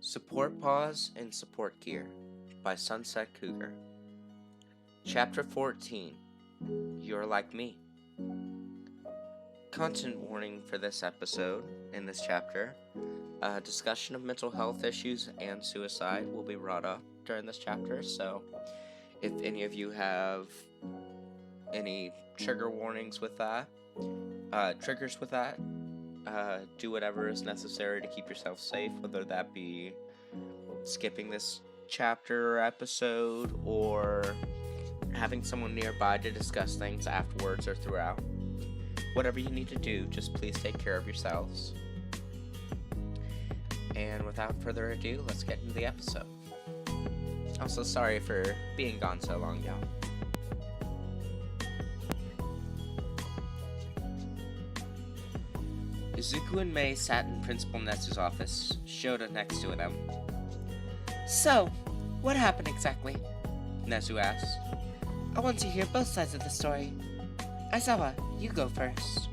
Support Paws and Support Gear by Sunset Cougar. Chapter 14. You're Like Me. Content warning for this episode. In this chapter, a discussion of mental health issues and suicide will be brought up during this chapter, so if any of you have any trigger warnings with that, triggers with that, do whatever is necessary to keep yourself safe, whether that be skipping this chapter or episode or having someone nearby to discuss things afterwards or throughout. Whatever you need to do, just please take care of yourselves. And without further ado, let's get into the episode. Also, sorry for being gone so long, y'all. Izuku and Mei sat in Principal Netsu's office, Shota next to them. So, what happened exactly? Netsu asked. I want to hear both sides of the story. Aizawa, you go first.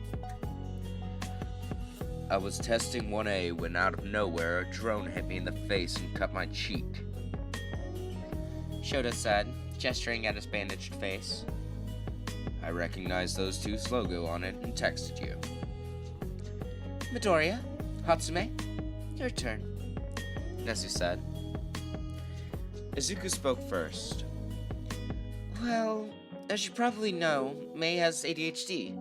I was testing 1A when out of nowhere a drone hit me in the face and cut my cheek, Shota said, gesturing at his bandaged face. I recognized those two's logo on it and texted you. Midoriya, Hatsume, your turn, Netsu said. Izuku spoke first. Well, as you probably know, Mei has ADHD,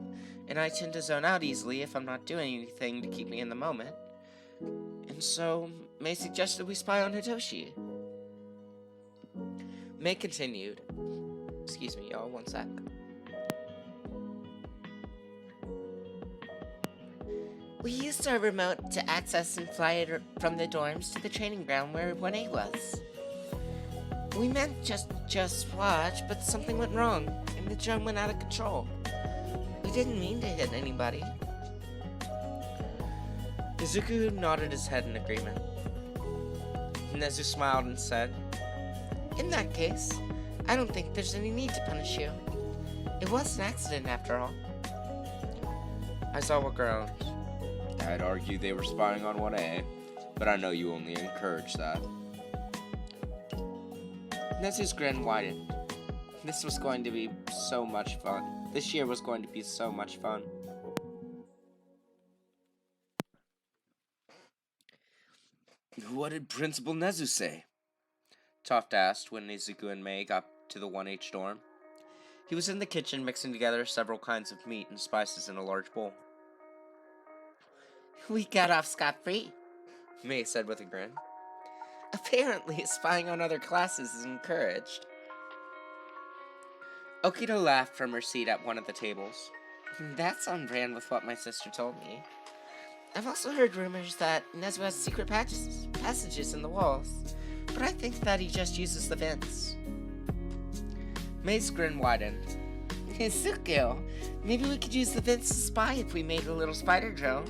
and I tend to zone out easily if I'm not doing anything to keep me in the moment. And so, Mei suggested we spy on Hitoshi. Mei continued. Excuse me, y'all, one sec. We used our remote to access and fly it from the dorms to the training ground where 1A was. We meant just watch, but something went wrong, and the drone went out of control. We didn't mean to hit anybody. Izuku nodded his head in agreement. Netsu smiled and said, In that case, I don't think there's any need to punish you. It was an accident after all. Aizawa groaned. I'd argue they were spying on 1A, but I know you only encourage that. Netsu's grin widened. This was going to be so much fun. This year was going to be so much fun. What did Principal Nezu say? Toft asked when Izuku and Mei got to the 1H dorm. He was in the kitchen mixing together several kinds of meat and spices in a large bowl. We got off scot-free, Mei said with a grin. Apparently, spying on other classes is encouraged. Okito laughed from her seat at one of the tables. That's on brand with what my sister told me. I've also heard rumors that Nezu has secret passages in the walls, but I think that he just uses the vents. Mei's grin widened. Izuku, maybe we could use the vents to spy if we made a little spider drone.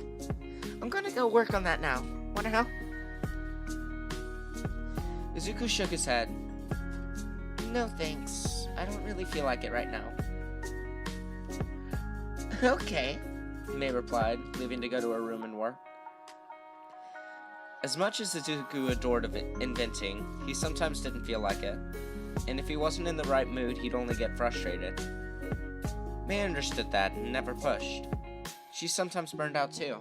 I'm gonna go work on that now. Wanna help? Izuku shook his head. No thanks. I don't really feel like it right now. Okay, Mei replied, leaving to go to her room and work. As much as Izuku adored inventing, he sometimes didn't feel like it. And if he wasn't in the right mood, he'd only get frustrated. Mei understood that and never pushed. She sometimes burned out too.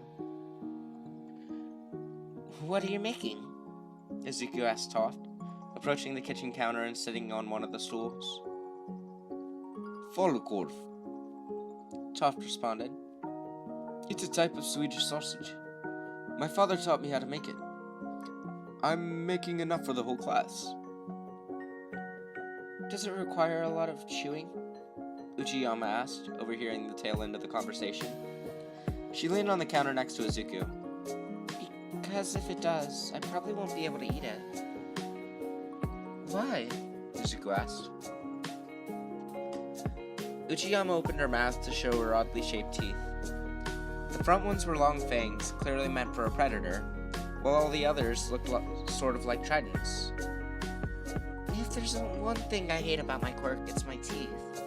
What are you making? Izuku asked Toft, approaching the kitchen counter and sitting on one of the stools. Falukorv, Toft responded. It's a type of Swedish sausage. My father taught me how to make it. I'm making enough for the whole class. Does it require a lot of chewing? Uchiyama asked, overhearing the tail end of the conversation. She leaned on the counter next to Izuku. Because if it does, I probably won't be able to eat it. Why? Izuku asked. Uchiyama opened her mouth to show her oddly shaped teeth. The front ones were long fangs, clearly meant for a predator, while all the others looked sort of like tridents. If there's one thing I hate about my quirk, it's my teeth.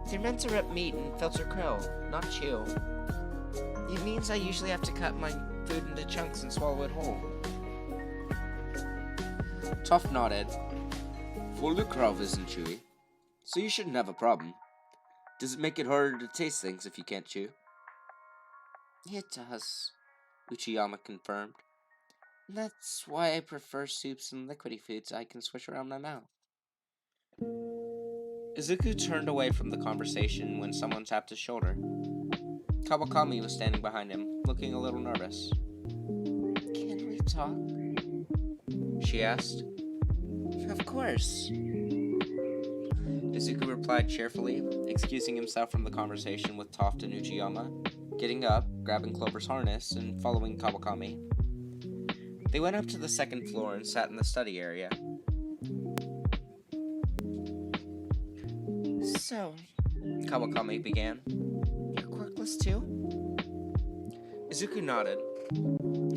They're meant to rip meat and filter krill, not chew. It means I usually have to cut my food into chunks and swallow it whole. Toph nodded. Well, Lukrembo isn't chewy, so you shouldn't have a problem. Does it make it harder to taste things if you can't chew? It does, Uchiyama confirmed. That's why I prefer soups and liquidy foods I can swish around my mouth. Izuku turned away from the conversation when someone tapped his shoulder. Kawakami was standing behind him, looking a little nervous. Can we talk? She asked. Of course. Izuku replied cheerfully, excusing himself from the conversation with Toph and Uchiyama, getting up, grabbing Clover's harness, and following Kawakami. They went up to the second floor and sat in the study area. So, Kawakami began. You're quirkless too? Izuku nodded.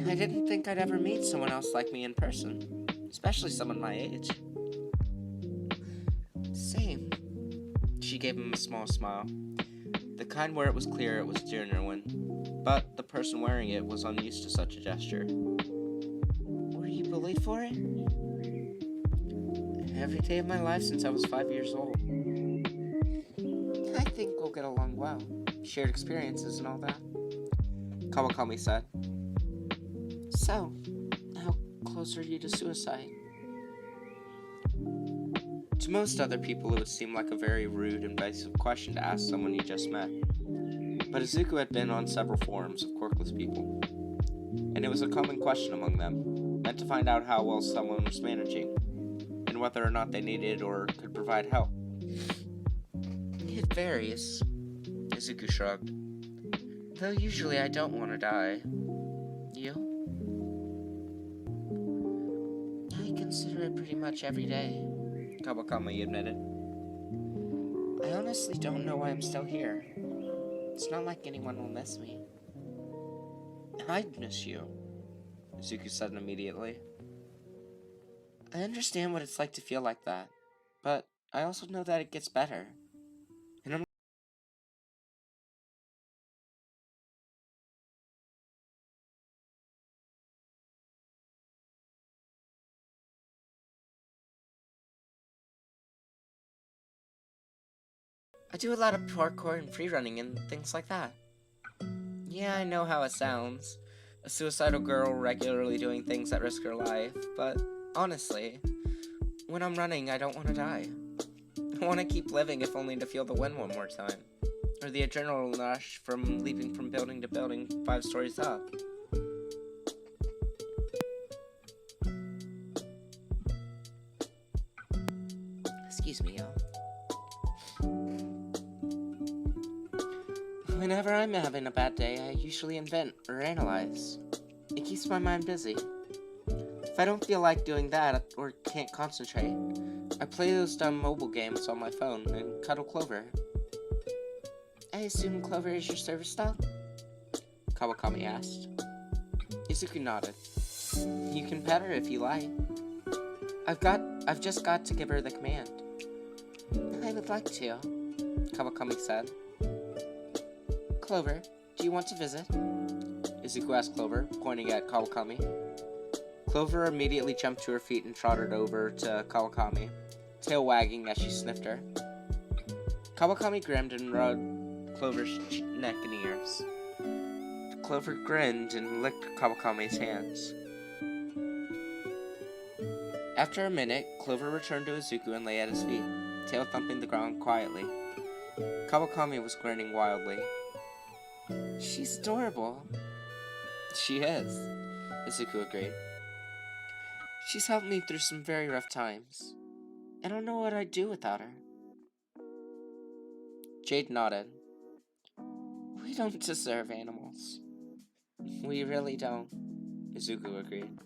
I didn't think I'd ever meet someone else like me in person, especially someone my age. Same. She gave him a small smile, the kind where it was clear it was genuine, but the person wearing it was unused to such a gesture. Were you bullied for it? Every day of my life since I was 5 years old. I think we'll get along well. Shared experiences and all that, Kawakami said. So, how close are you to suicide? To most other people, it would seem like a very rude, invasive question to ask someone you just met. But Izuku had been on several forums of quirkless people, and it was a common question among them, meant to find out how well someone was managing, and whether or not they needed or could provide help. It varies, Izuku shrugged. though usually I don't want to die. You? I consider it pretty much every day, Kawakami admitted. I honestly don't know why I'm still here. It's not like anyone will miss me. I'd miss you, Izuku said immediately. I understand what it's like to feel like that, but I also know that it gets better. And I do a lot of parkour and free running and things like that. Yeah, I know how it sounds. A suicidal girl regularly doing things that risk her life, but honestly, when I'm running, I don't want to die. I want to keep living if only to feel the wind one more time. Or the adrenaline rush from leaping from building to building 5 stories up. Excuse me, y'all. Whenever I'm having a bad day, I usually invent or analyze. It keeps my mind busy. If I don't feel like doing that or can't concentrate, I play those dumb mobile games on my phone and cuddle Clover. I assume Clover is your service dog? Kawakami asked. Izuku nodded. You can pet her if you like. I've just got to give her the command. I would like to, Kawakami said. Clover, do you want to visit? Izuku asked Clover, pointing at Kawakami. Clover immediately jumped to her feet and trotted over to Kawakami, tail wagging as she sniffed her. Kawakami grinned and rubbed Clover's neck and ears. Clover grinned and licked Kawakami's hands. After a minute, Clover returned to Izuku and lay at his feet, tail thumping the ground quietly. Kawakami was grinning wildly. She's adorable. She is, Izuku agreed. She's helped me through some very rough times. I don't know what I'd do without her. Jade nodded. We don't deserve animals. We really don't, Izuku agreed.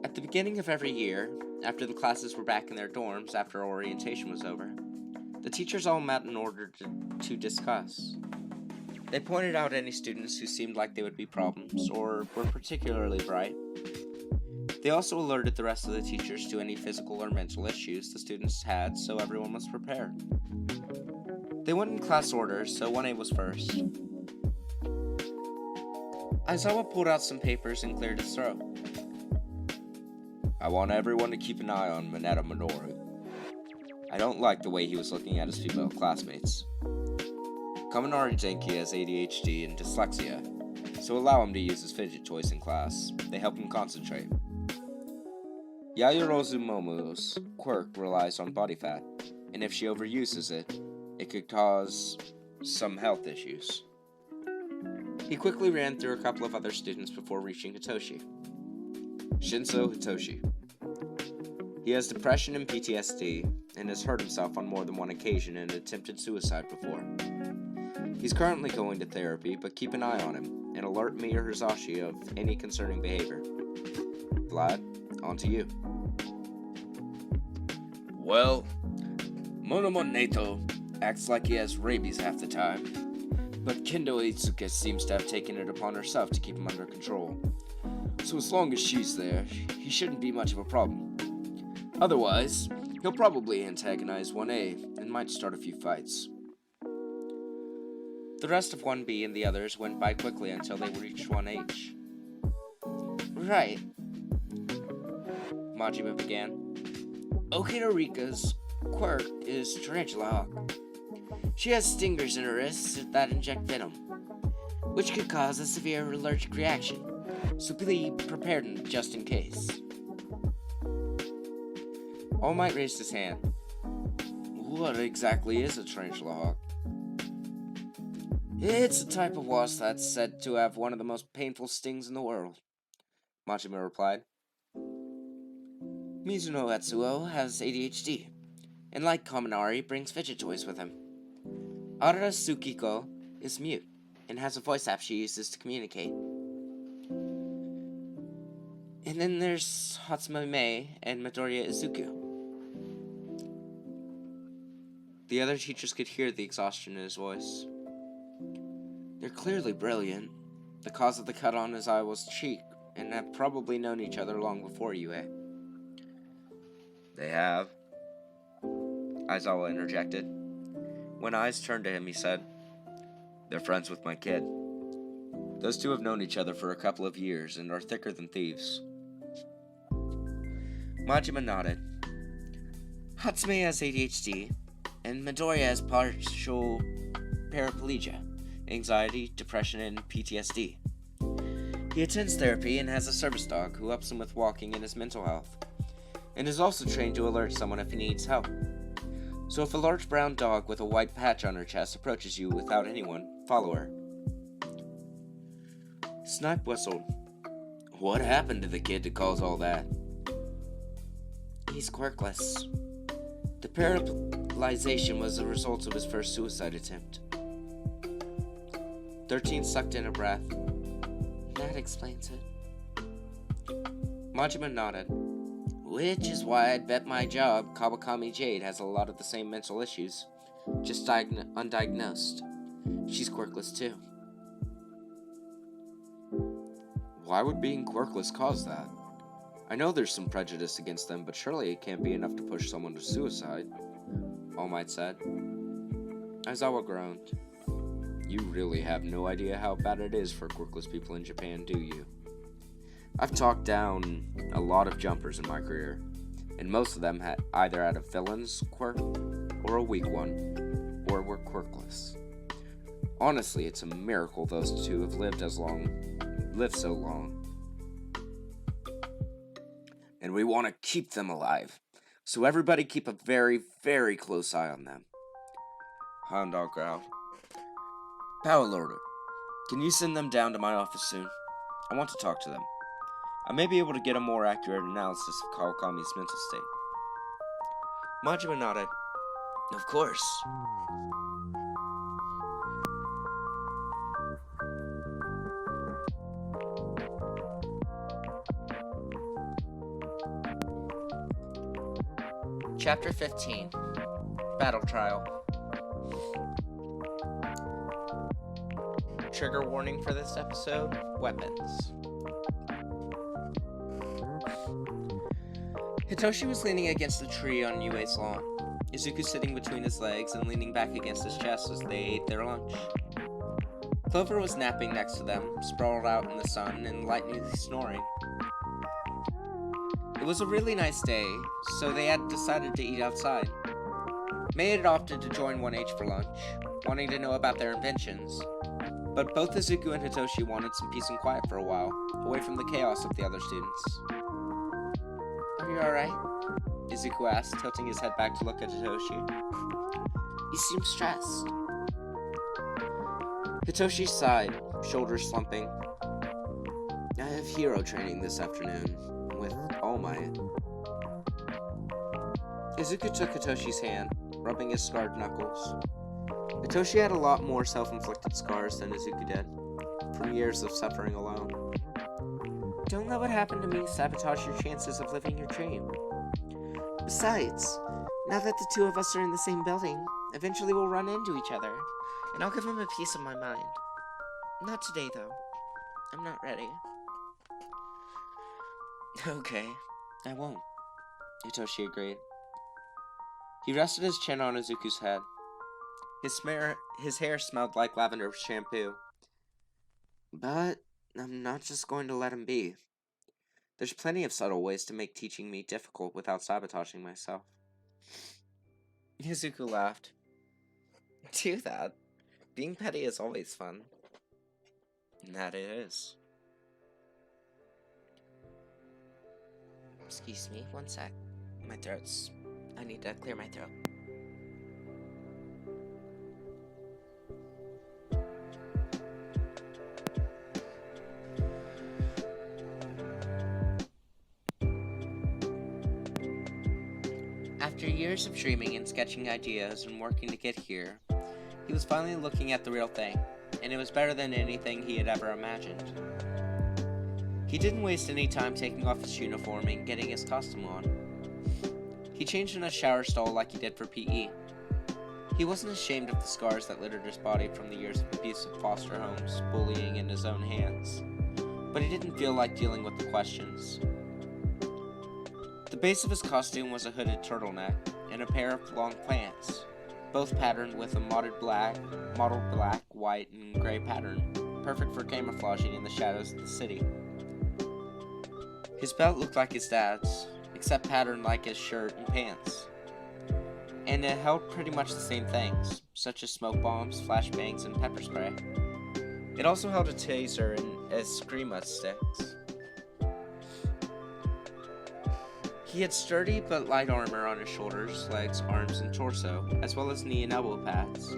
At the beginning of every year, after the classes were back in their dorms after orientation was over, the teachers all met in order to discuss. They pointed out any students who seemed like they would be problems or were particularly bright. They also alerted the rest of the teachers to any physical or mental issues the students had, so everyone was prepared. They went in class order, so 1A was first. Aizawa pulled out some papers and cleared his throat. I want everyone to keep an eye on Mineta Minoru. I don't like the way he was looking at his female classmates. Kaminari Denki has ADHD and dyslexia, so allow him to use his fidget toys in class. They help him concentrate. Yayorozu Momo's quirk relies on body fat, and if she overuses it, it could cause some health issues. He quickly ran through a couple of other students before reaching Hitoshi. Shinso Hitoshi. He has depression and PTSD, and has hurt himself on more than one occasion and attempted suicide before. He's currently going to therapy, but keep an eye on him, and alert me or Hisashi of any concerning behavior. Vlad, on to you. Well, Monomon Nato acts like he has rabies half the time, but Kendo Itsuka seems to have taken it upon herself to keep him under control. So as long as she's there, he shouldn't be much of a problem. Otherwise, he'll probably antagonize 1A and might start a few fights. The rest of 1B and the others went by quickly until they reached 1H. Right. Majima began. Okita quirk is Tarantula Hawk. She has stingers in her wrists that inject venom, which could cause a severe allergic reaction, so be prepared just in case. All Might raised his hand. What exactly is a Tarantula Hawk? It's a type of wasp that's said to have one of the most painful stings in the world, Majima replied. Mizuno Etsuo has ADHD, and like Kaminari, brings fidget toys with him. Arara Tsukiko is mute, and has a voice app she uses to communicate. And then there's Hatsume Mei and Midoriya Izuku. The other teachers could hear the exhaustion in his voice. They're clearly brilliant. The cause of the cut on his eye was cheek, and have probably known each other long before you, eh? They have. Aizawa interjected. When eyes turned to him, he said, They're friends with my kid. Those two have known each other for a couple of years and are thicker than thieves. Majima nodded. Hatsume has ADHD, and Midoriya has partial paraplegia, Anxiety, depression, and PTSD. He attends therapy and has a service dog who helps him with walking and his mental health, and is also trained to alert someone if he needs help. So if a large brown dog with a white patch on her chest approaches you without anyone, follow her. Snipe whistled. What happened to the kid to cause all that? He's quirkless. The paralyzation was the result of his first suicide attempt. 13 sucked in a breath. That explains it. Majima nodded. Which is why I'd bet my job Kawakami Jade has a lot of the same mental issues, just undiagnosed. She's quirkless too. Why would being quirkless cause that? I know there's some prejudice against them, but surely it can't be enough to push someone to suicide, All Might said. Aizawa groaned. You really have no idea how bad it is for quirkless people in Japan, do you? I've talked down a lot of jumpers in my career, and most of them either had a villain's quirk or a weak one, or were quirkless. Honestly, it's a miracle those two have lived so long. And we want to keep them alive, so everybody keep a very, very close eye on them. Hound dog growled. Power Lorder, can you send them down to my office soon? I want to talk to them. I may be able to get a more accurate analysis of Kawakami's mental state. Majima nodded. Of course. Chapter 15. Battle Trial. Trigger warning for this episode, weapons. Hitoshi was leaning against a tree on Yue's lawn, Izuku sitting between his legs and leaning back against his chest as they ate their lunch. Clover was napping next to them, sprawled out in the sun and lightly snoring. It was a really nice day, so they had decided to eat outside. May had opted to join 1H for lunch, wanting to know about their inventions. But both Izuku and Hitoshi wanted some peace and quiet for a while, away from the chaos of the other students. Are you alright? Izuku asked, tilting his head back to look at Hitoshi. You seem stressed. Hitoshi sighed, shoulders slumping. I have hero training this afternoon, with All Might. Izuku took Hitoshi's hand, rubbing his scarred knuckles. Hitoshi had a lot more self-inflicted scars than Izuku did, from years of suffering alone. Don't let what happened to me sabotage your chances of living your dream. Besides, now that the two of us are in the same building, eventually we'll run into each other, and I'll give him a piece of my mind. Not today, though. I'm not ready. Okay, I won't, Hitoshi agreed. He rested his chin on Izuku's head. His hair smelled like lavender shampoo. But I'm not just going to let him be. There's plenty of subtle ways to make teaching me difficult without sabotaging myself. Izuku laughed. Do that. Being petty is always fun. And that it is. Excuse me, one sec. I need to clear my throat. After years of dreaming and sketching ideas and working to get here, he was finally looking at the real thing, and it was better than anything he had ever imagined. He didn't waste any time taking off his uniform and getting his costume on. He changed in a shower stall like he did for PE. He wasn't ashamed of the scars that littered his body from the years of abusive foster homes, bullying, and his own hands, but he didn't feel like dealing with the questions. The base of his costume was a hooded turtleneck and a pair of long pants, both patterned with a mottled black, white, and gray pattern, perfect for camouflaging in the shadows of the city. His belt looked like his dad's, except patterned like his shirt and pants. And it held pretty much the same things, such as smoke bombs, flashbangs, and pepper spray. It also held a taser and eskrima sticks. He had sturdy but light armor on his shoulders, legs, arms, and torso, as well as knee and elbow pads.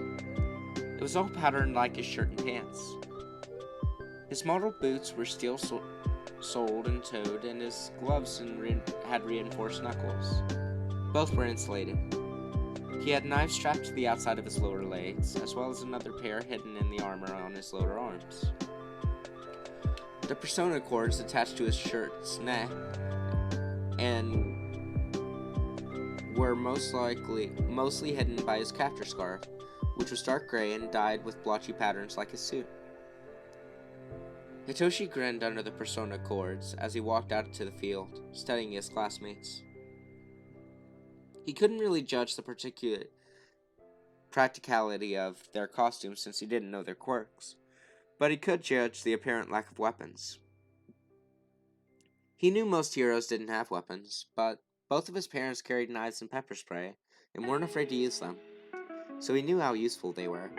It was all patterned like his shirt and pants. His model boots were steel soled and toed, and his gloves had reinforced knuckles. Both were insulated. He had knives strapped to the outside of his lower legs, as well as another pair hidden in the armor on his lower arms. The persona cords attached to his shirt's neck and were mostly hidden by his captor scarf, which was dark gray and dyed with blotchy patterns like his suit. Hitoshi grinned under the persona cords as he walked out into the field, studying his classmates. He couldn't really judge the particular practicality of their costumes since he didn't know their quirks, but he could judge the apparent lack of weapons. He knew most heroes didn't have weapons, but both of his parents carried knives and pepper spray and weren't afraid to use them, so he knew how useful they were.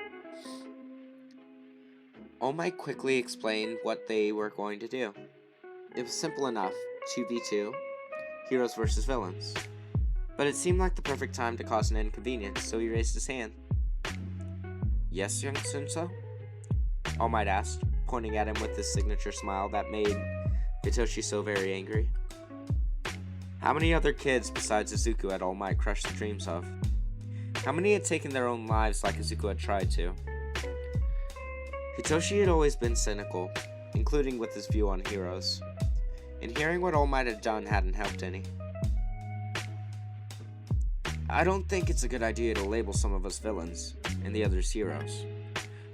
All Might quickly explained what they were going to do. It was simple enough, 2v2, heroes versus villains. But it seemed like the perfect time to cause an inconvenience, so he raised his hand. Yes, young Sunso? All Might asked, pointing at him with his signature smile that made Hitoshi so very angry. How many other kids besides Izuku had All Might crushed the dreams of? How many had taken their own lives like Izuku had tried to? Hitoshi had always been cynical, including with his view on heroes, and hearing what All Might had done hadn't helped any. I don't think it's a good idea to label some of us villains, and the others heroes,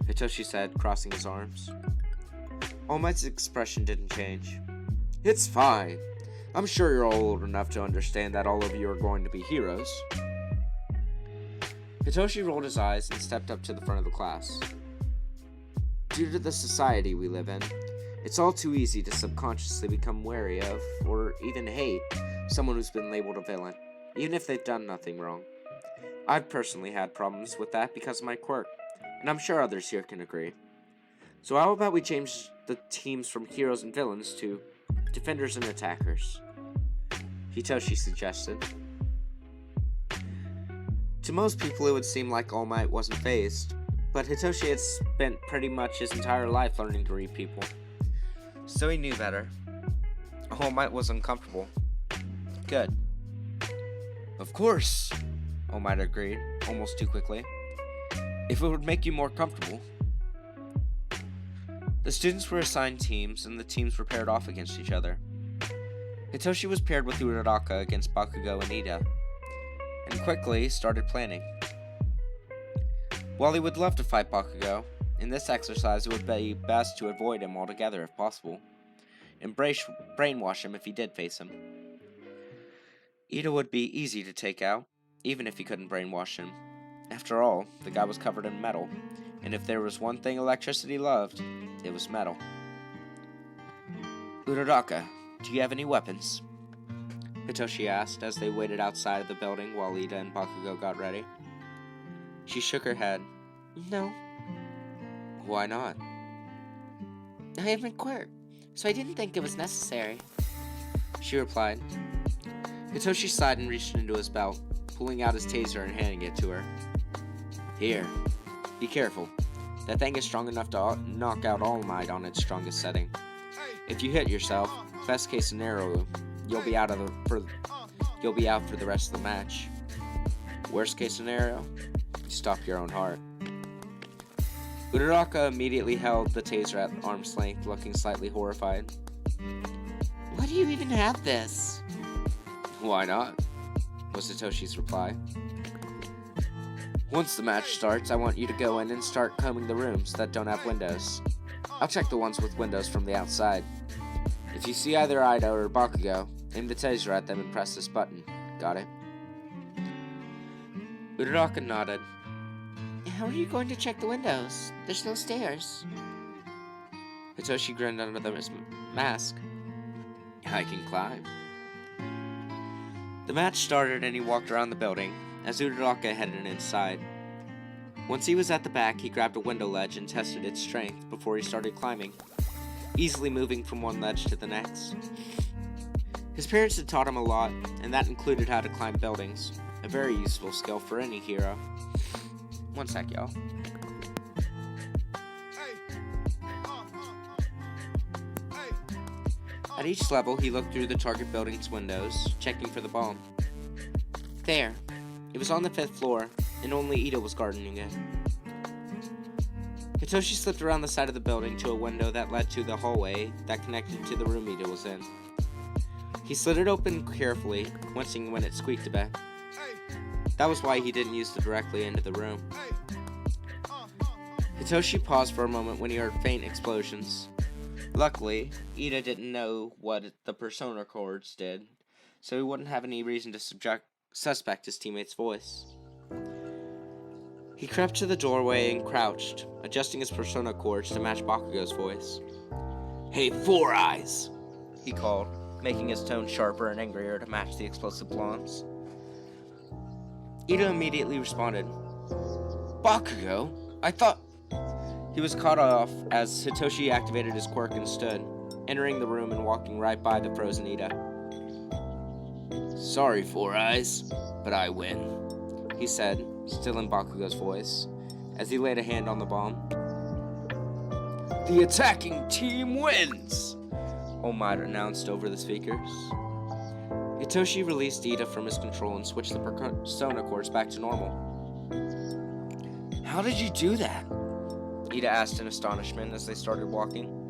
Hitoshi said, crossing his arms. All Might's expression didn't change. It's fine. I'm sure you're all old enough to understand that all of you are going to be heroes. Hitoshi rolled his eyes and stepped up to the front of the class. Due to the society we live in, it's all too easy to subconsciously become wary of, or even hate, someone who's been labeled a villain, even if they've done nothing wrong. I've personally had problems with that because of my quirk, and I'm sure others here can agree. So how about we change the teams from heroes and villains to defenders and attackers? Hitoshi suggested. To most people, it would seem like All Might wasn't fazed, but Hitoshi had spent pretty much his entire life learning to read people. So he knew better. All Might was uncomfortable. Good. Of course, All Might agreed, almost too quickly. If it would make you more comfortable. The students were assigned teams, and the teams were paired off against each other. Hitoshi was paired with Uraraka against Bakugo and Ida, and quickly started planning. While he would love to fight Bakugo, in this exercise it would be best to avoid him altogether if possible, and brainwash him if he did face him. Ida would be easy to take out, even if he couldn't brainwash him. After all, the guy was covered in metal, and if there was one thing electricity loved, it was metal. Uraraka, do you have any weapons? Hitoshi asked as they waited outside of the building while Ida and Bakugo got ready. She shook her head. No, Why not? I have my quirk, so I didn't think it was necessary. She replied. Hitoshi sighed and reached into his belt, pulling out his taser and handing it to her. Here, be careful. That thing is strong enough to knock out All Might on its strongest setting. If you hit yourself, best case scenario, you'll be out for the rest of the match. Worst case scenario, you stop your own heart. Uraraka immediately held the taser at arm's length, looking slightly horrified. Why do you even have this? Why not? Was Hitoshi's reply. Once the match starts, I want you to go in and start combing the rooms that don't have windows. I'll check the ones with windows from the outside. If you see either Ida or Bakugo, aim the taser at them and press this button. Got it? Uraraka nodded. How are you going to check the windows? There's no stairs. Hitoshi grinned under his mask. I can climb. The match started and he walked around the building as Uraraka headed inside. Once he was at the back, he grabbed a window ledge and tested its strength before he started climbing, easily moving from one ledge to the next. His parents had taught him a lot, and that included how to climb buildings, a very useful skill for any hero. One sec, y'all. At each level, he looked through the target building's windows, checking for the bomb. There. It was on the 5th floor, and only Ida was guarding it. Hitoshi slipped around the side of the building to a window that led to the hallway that connected to the room Ida was in. He slid it open carefully, wincing when it squeaked a bit. That was why he didn't use the directly into the room. Hitoshi paused for a moment when he heard faint explosions. Luckily, Ida didn't know what the persona chords did, so he wouldn't have any reason to suspect his teammate's voice. He crept to the doorway and crouched, adjusting his persona chords to match Bakugo's voice. Hey, Four Eyes! He called, making his tone sharper and angrier to match the explosive blondes. Ida immediately responded. Bakugo? I thought... He was caught off as Hitoshi activated his quirk and stood, entering the room and walking right by the frozen Ida. Sorry, Four Eyes, but I win, he said, still in Bakugo's voice, as he laid a hand on the bomb. The attacking team wins! All Might announced over the speakers. Hitoshi released Ida from his control and switched the persona chords back to normal. How did you do that? Ida asked in astonishment as they started walking.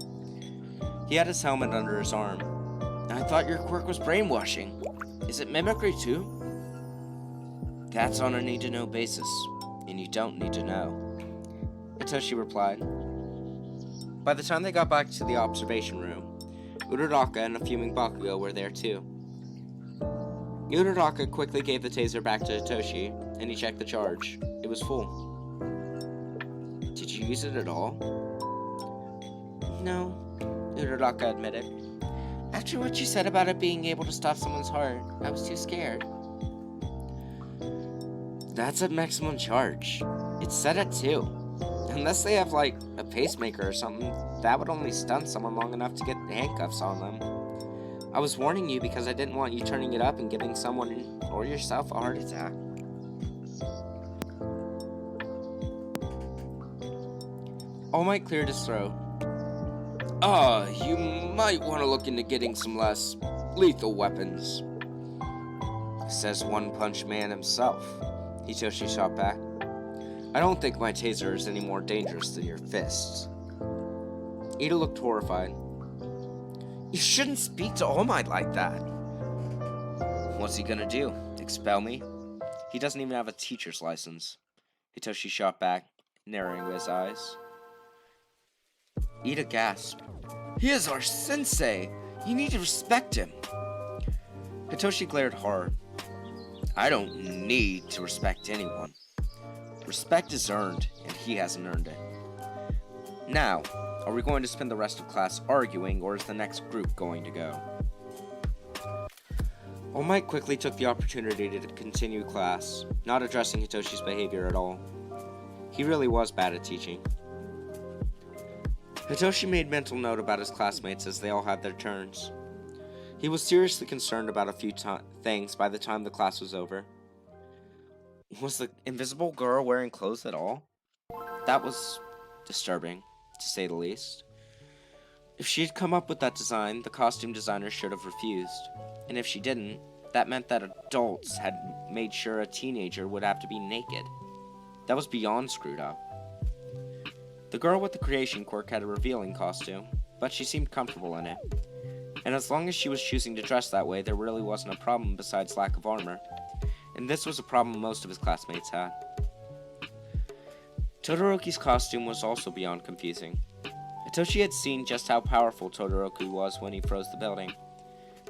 He had his helmet under his arm. I thought your quirk was brainwashing. Is it mimicry too? That's on a need-to-know basis, and you don't need to know, Hitoshi replied. By the time they got back to the observation room, Uraraka and a fuming Bakugo were there too. Uraraka quickly gave the taser back to Hitoshi, and he checked the charge. It was full. Did you use it at all? No, Uraraka admitted. After what you said about it being able to stop someone's heart, I was too scared. That's at maximum charge. It's set at 2. Unless they have, like, a pacemaker or something, that would only stun someone long enough to get handcuffs on them. I was warning you because I didn't want you turning it up and giving someone or yourself a heart attack. All Might cleared his throat. You might want to look into getting some less lethal weapons, says One Punch Man himself. Hitoshi shot back. I don't think my taser is any more dangerous than your fists. Ida looked horrified. You shouldn't speak to All Might like that. What's he gonna do? Expel me? He doesn't even have a teacher's license. Hitoshi shot back, narrowing his eyes. Ida gasped. He is our sensei! You need to respect him! Hitoshi glared hard. I don't need to respect anyone. Respect is earned, and he hasn't earned it. Now, are we going to spend the rest of class arguing, or is the next group going to go? All Might quickly took the opportunity to continue class, not addressing Hitoshi's behavior at all. He really was bad at teaching. Hitoshi made mental note about his classmates as they all had their turns. He was seriously concerned about a few things by the time the class was over. Was the invisible girl wearing clothes at all? That was disturbing, to say the least. If she had come up with that design, the costume designer should have refused. And if she didn't, that meant that adults had made sure a teenager would have to be naked. That was beyond screwed up. The girl with the creation quirk had a revealing costume, but she seemed comfortable in it. And as long as she was choosing to dress that way, there really wasn't a problem besides lack of armor. And this was a problem most of his classmates had. Todoroki's costume was also beyond confusing. Hitoshi had seen just how powerful Todoroki was when he froze the building,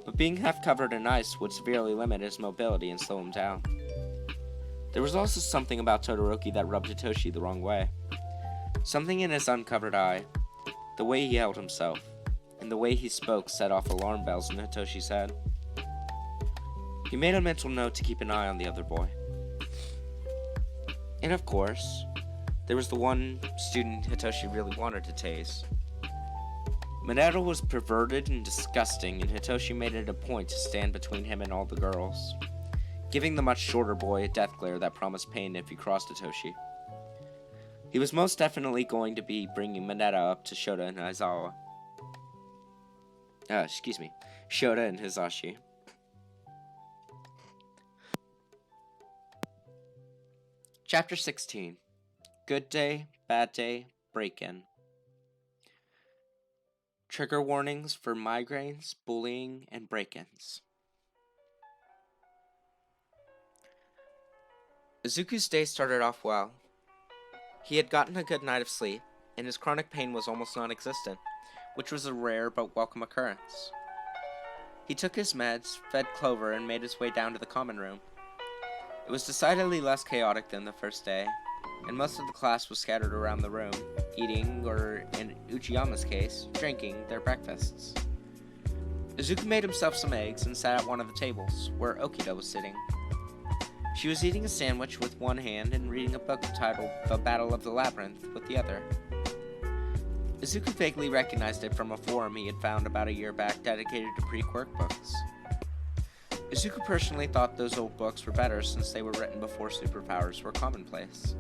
but being half covered in ice would severely limit his mobility and slow him down. There was also something about Todoroki that rubbed Hitoshi the wrong way. Something in his uncovered eye, the way he held himself, and the way he spoke set off alarm bells in Hitoshi's head. He made a mental note to keep an eye on the other boy. And of course, there was the one student Hitoshi really wanted to tase. Minato was perverted and disgusting, and Hitoshi made it a point to stand between him and all the girls, giving the much shorter boy a death glare that promised pain if he crossed Hitoshi. He was most definitely going to be bringing Minato up to Shota and Aizawa. Shota and Hisashi. Chapter 16. Good Day, Bad Day, Break-In. Trigger warnings for migraines, bullying, and break-ins. Izuku's day started off well. He had gotten a good night of sleep, and his chronic pain was almost non-existent, which was a rare but welcome occurrence. He took his meds, fed Clover, and made his way down to the common room. It was decidedly less chaotic than the first day, and most of the class was scattered around the room, eating, or in Uchiyama's case, drinking their breakfasts. Izuku made himself some eggs and sat at one of the tables, where Okita was sitting. She was eating a sandwich with one hand and reading a book titled The Battle of the Labyrinth with the other. Izuku vaguely recognized it from a forum he had found about a year back dedicated to pre-quirk books. Izuku personally thought those old books were better since they were written before superpowers were commonplace.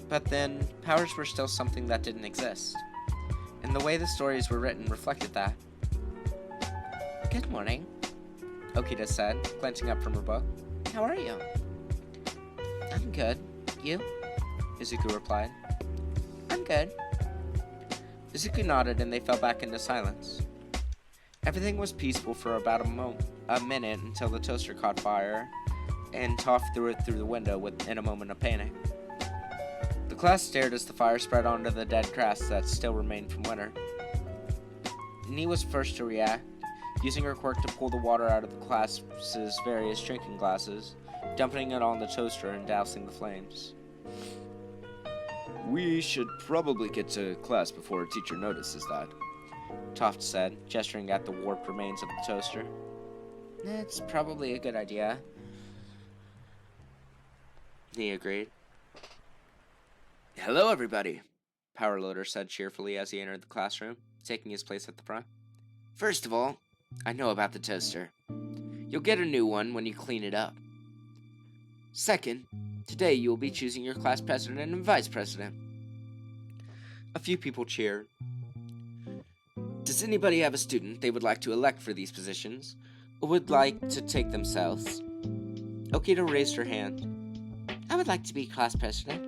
But then, powers were still something that didn't exist, and the way the stories were written reflected that. "Good morning," Okita said, glancing up from her book. "How are you?" "I'm good. You?" Izuku replied. "I'm good." Izuku nodded and they fell back into silence. Everything was peaceful for about a minute until the toaster caught fire and Toph threw it through the window in a moment of panic. The class stared as the fire spread onto the dead grass that still remained from winter. Nee was first to react, using her quirk to pull the water out of the class's various drinking glasses, dumping it on the toaster and dousing the flames. "We should probably get to class before a teacher notices that," Toft said, gesturing at the warped remains of the toaster. It's probably a good idea, he agreed. Hello, everybody. Powerloader said cheerfully as he entered the classroom, taking his place at the front. First of all, I know about the toaster. You'll get a new one when you clean it up. Second, today you will be choosing your class president and vice president. A few people cheered. Does anybody have a student they would like to elect for these positions, or would like to take themselves? Okita raised her hand. I would like to be class president.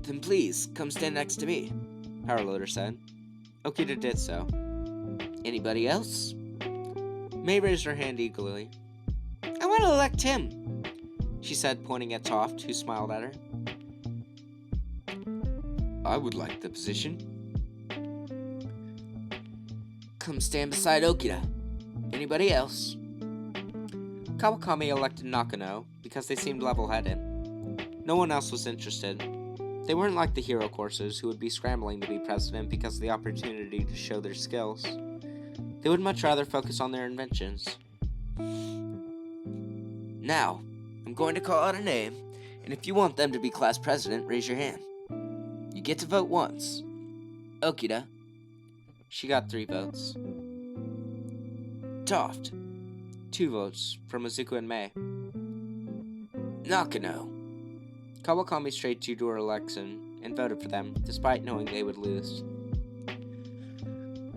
Then please, come stand next to me, Powerloader said. Okita did so. Anybody else? May raised her hand eagerly. I want to elect him, she said, pointing at Toft, who smiled at her. I would like the position. Come stand beside Okita. Anybody else? Kawakami elected Nakano because they seemed level-headed. No one else was interested. They weren't like the hero courses who would be scrambling to be president because of the opportunity to show their skills. They would much rather focus on their inventions. Now, I'm going to call out a name, and if you want them to be class president, raise your hand. You get to vote once. Okita. She got 3 votes. Toft. 2 votes from Izuku and May. Nakano. Kawakami strayed to her election and voted for them, despite knowing they would lose.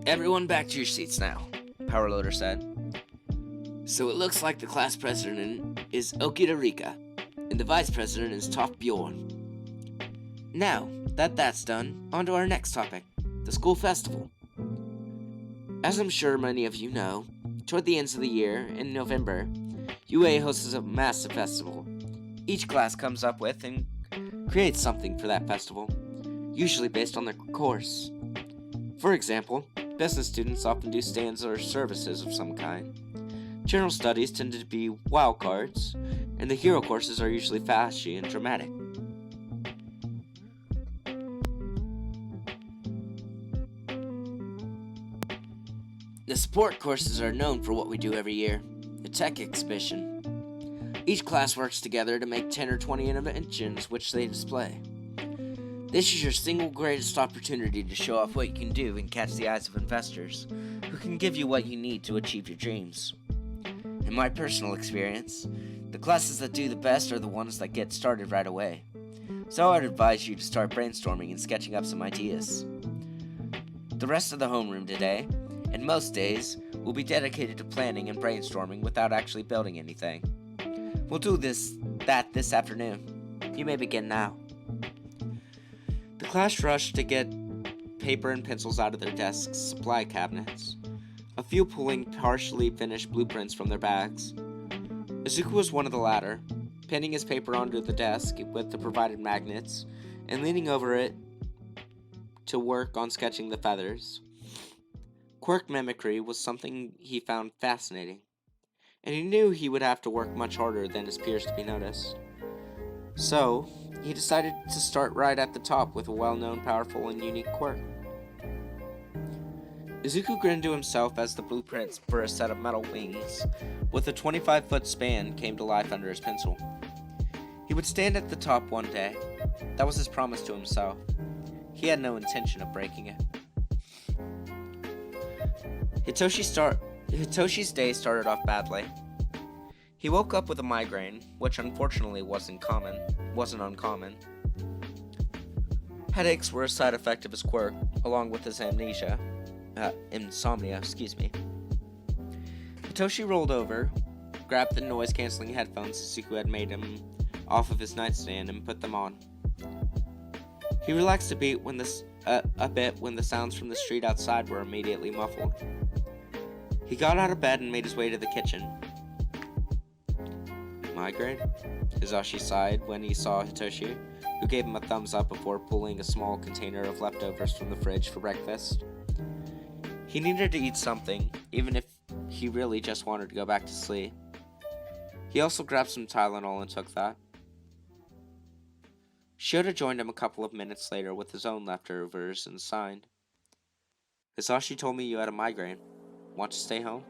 Everyone back to your seats now, Powerloader said. So it looks like the class president is Okita Rika, and the vice president is Toft Bjorn. Now that that's done, on to our next topic, the school festival. As I'm sure many of you know, toward the ends of the year, in November, UA hosts a massive festival. Each class comes up with and creates something for that festival, usually based on their course. For example, business students often do stands or services of some kind. General studies tend to be wild cards, and the hero courses are usually flashy and dramatic. The support courses are known for what we do every year, the tech exhibition. Each class works together to make 10 or 20 inventions which they display. This is your single greatest opportunity to show off what you can do and catch the eyes of investors, who can give you what you need to achieve your dreams. In my personal experience, the classes that do the best are the ones that get started right away. So I'd advise you to start brainstorming and sketching up some ideas. The rest of the homeroom today, and most days, will be dedicated to planning and brainstorming without actually building anything. We'll do this afternoon. You may begin now. The class rushed to get paper and pencils out of their desks' supply cabinets, a few pulling partially finished blueprints from their bags. Izuku was one of the latter, pinning his paper onto the desk with the provided magnets, and leaning over it to work on sketching the feathers. Quirk mimicry was something he found fascinating, and he knew he would have to work much harder than his peers to be noticed. So, he decided to start right at the top with a well-known, powerful, and unique quirk. Izuku grinned to himself as the blueprints for a set of metal wings with a 25-foot span came to life under his pencil. He would stand at the top one day. That was his promise to himself. He had no intention of breaking it. Hitoshi's day started off badly. He woke up with a migraine, which unfortunately wasn't uncommon. Headaches were a side effect of his quirk, along with his insomnia. Hitoshi rolled over, grabbed the noise-canceling headphones Izuku had made him off of his nightstand, and put them on. He relaxed a bit when the sounds from the street outside were immediately muffled. He got out of bed and made his way to the kitchen. Migraine? Hisashi sighed when he saw Hitoshi, who gave him a thumbs up before pulling a small container of leftovers from the fridge for breakfast. He needed to eat something, even if he really just wanted to go back to sleep. He also grabbed some Tylenol and took that. Shota joined him a couple of minutes later with his own leftovers and signed. Hisashi told me you had a migraine. Want to stay home?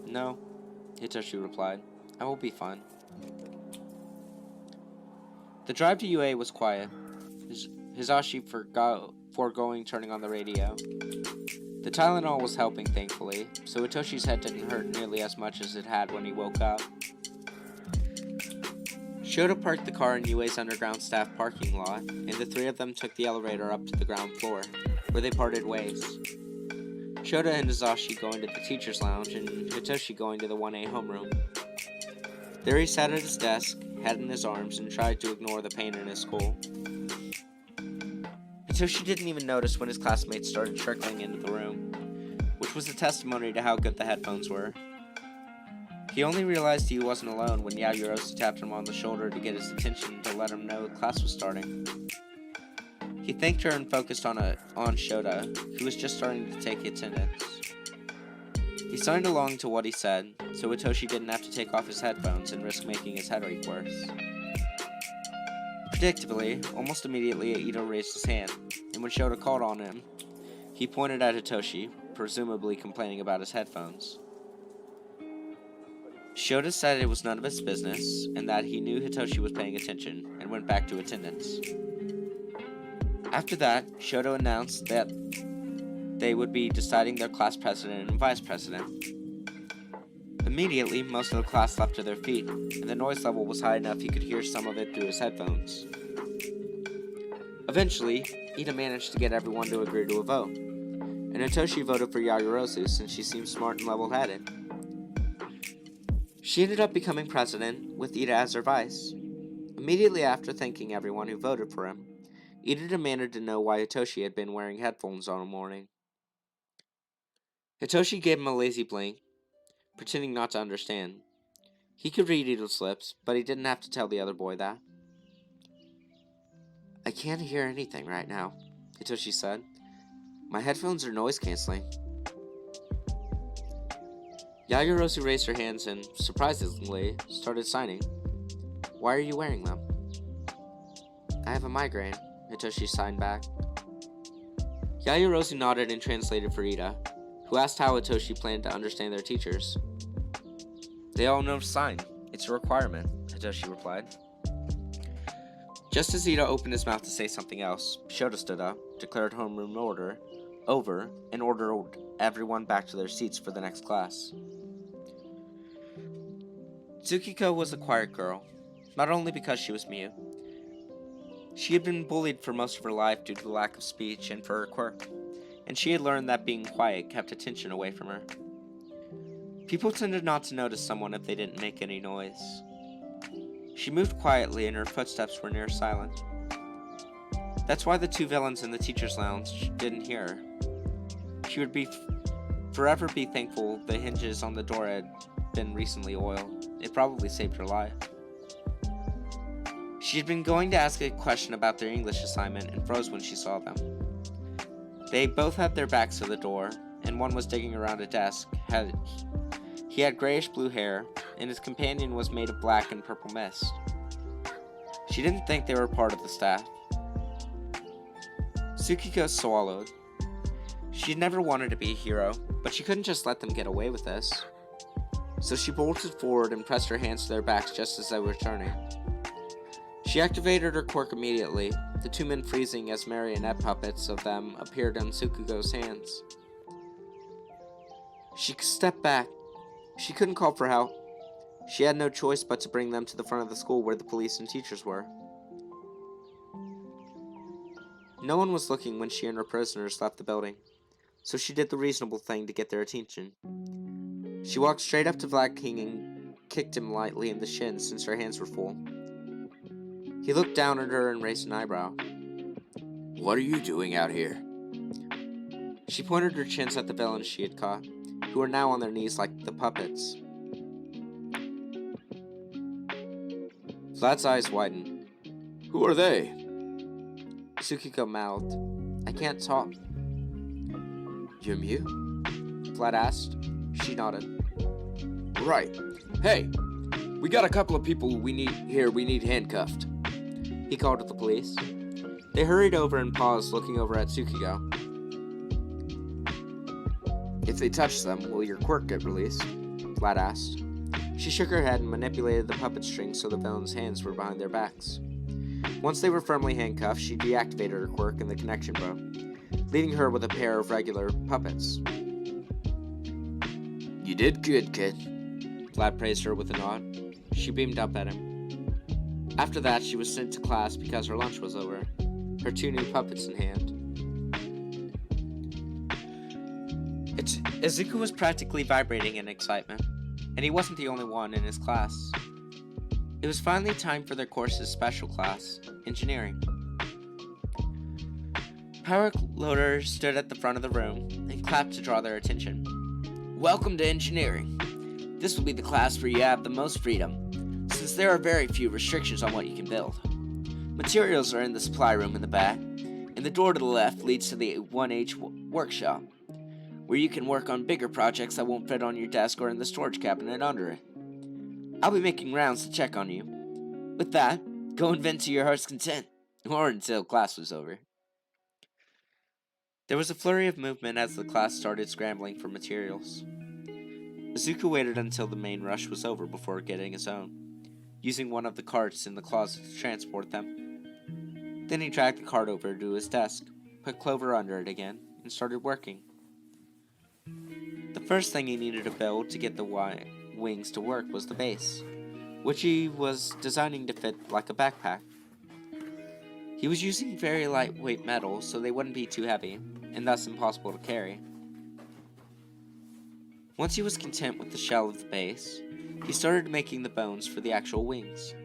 No, Hitoshi replied. I will be fine. The drive to UA was quiet. Hisashi foregoing turning on the radio. The Tylenol was helping, thankfully, so Hitoshi's head didn't hurt nearly as much as it had when he woke up. Shota parked the car in UA's underground staff parking lot, and the three of them took the elevator up to the ground floor, where they parted ways. Shota and Hisashi going to the teacher's lounge, and Hitoshi going to the 1A homeroom. There he sat at his desk, head in his arms, and tried to ignore the pain in his skull. Hitoshi didn't even notice when his classmates started trickling into the room, which was a testimony to how good the headphones were. He only realized he wasn't alone when Yayorozu tapped him on the shoulder to get his attention to let him know class was starting. He thanked her and focused on Shota, who was just starting to take attendance. He signed along to what he said, so Hitoshi didn't have to take off his headphones and risk making his headache worse. Predictably, almost immediately Ito raised his hand, and when Shota called on him, he pointed at Hitoshi, presumably complaining about his headphones. Shota said it was none of his business, and that he knew Hitoshi was paying attention, and went back to attendance. After that, Shota announced that they would be deciding their class president and vice president. Immediately, most of the class leapt to their feet, and the noise level was high enough he could hear some of it through his headphones. Eventually, Ida managed to get everyone to agree to a vote, and Hitoshi voted for Yayorozu since she seemed smart and level-headed. She ended up becoming president, with Ida as her vice. Immediately after thanking everyone who voted for him, Ida demanded to know why Hitoshi had been wearing headphones all morning. Hitoshi gave him a lazy blink, pretending not to understand. He could read Ida's lips, but he didn't have to tell the other boy that. I can't hear anything right now, Hitoshi said. My headphones are noise-canceling. Yayorozu raised her hands and, surprisingly, started signing. Why are you wearing them? I have a migraine, Hitoshi signed back. Yayorozu nodded and translated for Ida, who asked how Hitoshi planned to understand their teachers. They all know to sign. It's a requirement, Hitoshi replied. Just as Ida opened his mouth to say something else, Shota stood up, declared homeroom order over, and ordered everyone back to their seats for the next class. Tsukiko was a quiet girl, not only because she was mute. She had been bullied for most of her life due to the lack of speech and for her quirk, and she had learned that being quiet kept attention away from her. People tended not to notice someone if they didn't make any noise. She moved quietly and her footsteps were near silent. That's why the two villains in the teacher's lounge didn't hear her. She would forever be thankful the hinges on the door had been recently oiled. It probably saved her life. She had been going to ask a question about their English assignment and froze when she saw them. They both had their backs to the door, and one was digging around a desk. He had grayish-blue hair, and his companion was made of black and purple mist. She didn't think they were part of the staff. Tsukiko swallowed. She'd never wanted to be a hero, but she couldn't just let them get away with this. So she bolted forward and pressed her hands to their backs just as they were turning. She activated her quirk immediately, the two men freezing as marionette puppets of them appeared on Tsukiko's hands. She stepped back. She couldn't call for help. She had no choice but to bring them to the front of the school where the police and teachers were. No one was looking when she and her prisoners left the building, so she did the reasonable thing to get their attention. She walked straight up to Black King and kicked him lightly in the shins since her hands were full. He looked down at her and raised an eyebrow. What are you doing out here? She pointed her chins at the villains she had caught, who were now on their knees like the puppets. Vlad's eyes widened. Who are they? Tsukiko mouthed. I can't talk. You're mute? Vlad asked. She nodded. Right. Hey, we got a couple of people we need handcuffed. He called to the police. They hurried over and paused, looking over at Tsukiko. If they touch them, will your quirk get released? Flat asked. She shook her head and manipulated the puppet strings so the villain's hands were behind their backs. Once they were firmly handcuffed, she deactivated her quirk and the connection broke, leaving her with a pair of regular puppets. You did good, kid. Vlad praised her with a nod. She beamed up at him. After that, she was sent to class because her lunch was over, her 2 new puppets in hand. Izuku was practically vibrating in excitement, and he wasn't the only one in his class. It was finally time for their course's special class, engineering. Power Loader stood at the front of the room and clapped to draw their attention. Welcome to engineering. This will be the class where you have the most freedom, since there are very few restrictions on what you can build. Materials are in the supply room in the back, and the door to the left leads to the 1H workshop, where you can work on bigger projects that won't fit on your desk or in the storage cabinet under it. I'll be making rounds to check on you. With that, go and vent to your heart's content, or until class was over. There was a flurry of movement as the class started scrambling for materials. Izuku waited until the main rush was over before getting his own, using one of the carts in the closet to transport them. Then he dragged the cart over to his desk, put Clover under it again, and started working. The first thing he needed to build to get the wings to work was the base, which he was designing to fit like a backpack. He was using very lightweight metal so they wouldn't be too heavy, and thus impossible to carry. Once he was content with the shell of the base, he started making the bones for the actual wings.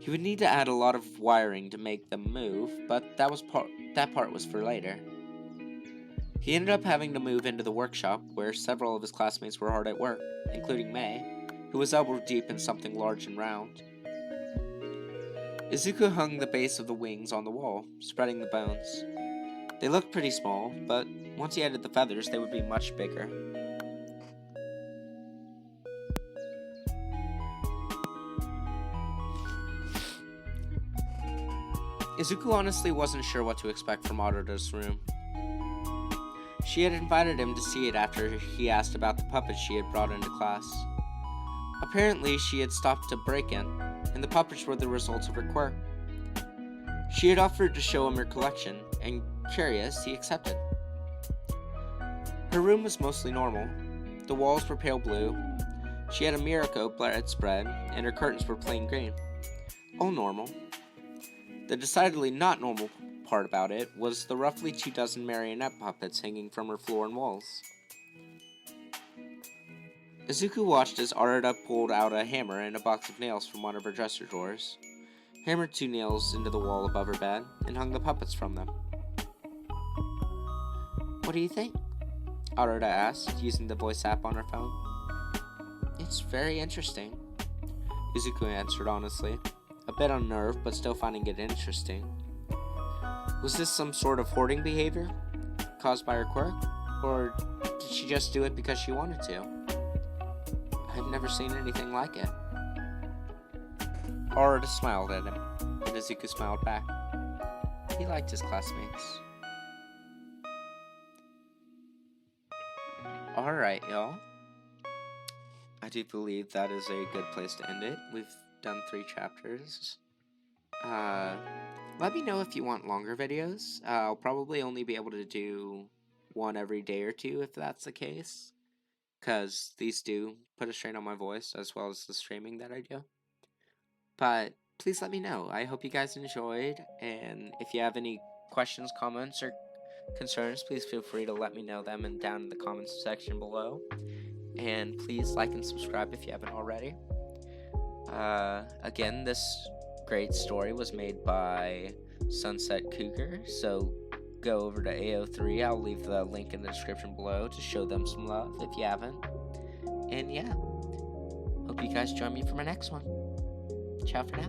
He would need to add a lot of wiring to make them move, but that part was for later. He ended up having to move into the workshop where several of his classmates were hard at work, including May, who was elbow deep in something large and round. Izuku hung the base of the wings on the wall, spreading the bones. They looked pretty small, but once he added the feathers, they would be much bigger. Izuku honestly wasn't sure what to expect from Aruda's room. She had invited him to see it after he asked about the puppets she had brought into class. Apparently, she had stopped a break-in, and the puppets were the results of her quirk. She had offered to show him her collection, and curious, he accepted. Her room was mostly normal. The walls were pale blue. She had a Miracle bedspread, and her curtains were plain green. All normal. The decidedly not normal part about it was the roughly 24 marionette puppets hanging from her floor and walls. Izuku watched as Aruda pulled out a hammer and a box of nails from one of her dresser drawers, hammered 2 nails into the wall above her bed, and hung the puppets from them. What do you think? Aruda asked, using the voice app on her phone. It's very interesting, Izuku answered honestly, a bit unnerved but still finding it interesting. Was this some sort of hoarding behavior caused by her quirk, or did she just do it because she wanted to? I've never seen anything like it. Aruda smiled at him, and Izuku smiled back. He liked his classmates. Alright, y'all. I do believe that is a good place to end it. We've done 3 chapters. Let me know if you want longer videos. I'll probably only be able to do one every day or 2 if that's the case, because these do put a strain on my voice as well as the streaming that I do. But please let me know. I hope you guys enjoyed, and if you have any questions, comments, or concerns, please feel free to let me know them down in the comments section below. And please like and subscribe if you haven't already. Again, this great story was made by Sunset Cougar, so go over to AO3. I'll leave the link in the description below to show them some love if you haven't. And yeah, hope you guys join me for my next one. Ciao for now.